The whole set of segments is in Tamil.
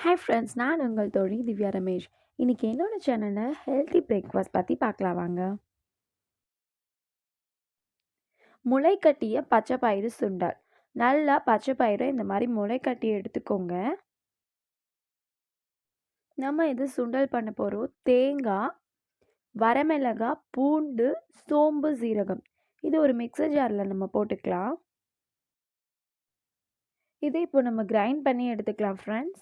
ஹாய் ஃப்ரெண்ட்ஸ், நான் உங்கள் தோழி திவ்யா ரமேஷ். இன்னைக்கு என்னோட சேனலில் ஹெல்த்தி பிரேக்ஃபாஸ்ட் பற்றி பார்க்கலாம் வாங்க. முளை கட்டிய பச்சை பயிறு சுண்டல். நல்லா பச்சை பயிரை இந்த மாதிரி முளை கட்டி எடுத்துக்கோங்க. நம்ம இது சுண்டல் பண்ண போகிறோம். தேங்காய், வரமிளகாய், பூண்டு, சோம்பு, சீரகம். இது ஒரு மிக்சர் ஜாரில் நம்ம போட்டுக்கலாம். இதை இப்போ நம்ம கிரைண்ட் பண்ணி எடுத்துக்கலாம் ஃப்ரெண்ட்ஸ்.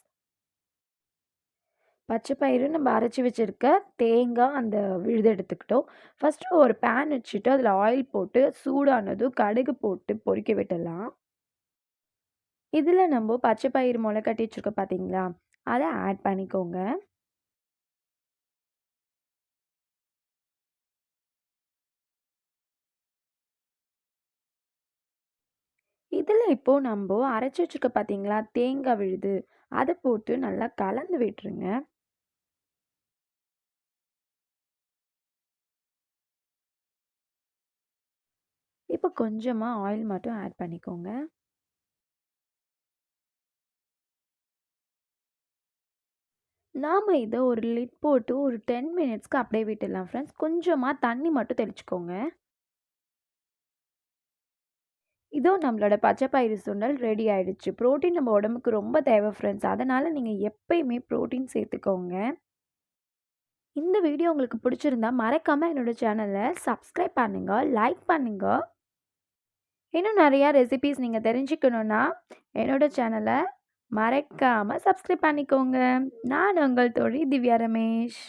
பச்சை பயிறு நம்ம அரைச்சி வச்சுருக்க தேங்காய் அந்த விழுது எடுத்துக்கிட்டோம். ஃபஸ்ட்டு ஒரு பேன் வச்சுட்டு அதில் ஆயில் போட்டு சூடானதும் கடுகு போட்டு பொரிக்க விடலாம். இதில் நம்ம பச்சை பயிறு முளை கட்டி வச்சுருக்கோம் பார்த்தீங்களா, அதை ஆட் பண்ணிக்கோங்க. இதில் இப்போது நம்ம அரைச்சி வச்சுருக்க பார்த்தீங்களா தேங்காய் விழுது, அதை போட்டு நல்லா கலந்து விட்டுருங்க. இப்போ கொஞ்சமாக ஆயில் மட்டும் ஆட் பண்ணிக்கோங்க. நாம் இதை ஒரு லிட் போட்டு ஒரு 10 மினிட்ஸ்க்கு அப்படியே விட்டுடலாம் ஃப்ரெண்ட்ஸ். கொஞ்சமாக தண்ணி மட்டும் தெளிச்சுக்கோங்க. இதோ நம்மளோட பச்சை பயிறு சுண்டல் ரெடி ஆயிடுச்சு. புரோட்டீன் நம்ம உடம்புக்கு ரொம்ப தேவை ஃப்ரெண்ட்ஸ். அதனால் நீங்கள் எப்பயுமே புரோட்டீன் சேர்த்துக்கோங்க. இந்த வீடியோ உங்களுக்கு பிடிச்சிருந்தா மறக்காமல் என்னோட சேனலை சப்ஸ்கிரைப் பண்ணுங்கள், லைக் பண்ணுங்கள். இன்னும் நிறையா ரெசிபீஸ் நீங்கள் தெரிஞ்சுக்கணுன்னா என்னோட சேனலை மறக்காமல் சப்ஸ்கிரைப் பண்ணிக்கோங்க. நான் உங்கள் தோழி திவ்யா ரமேஷ்.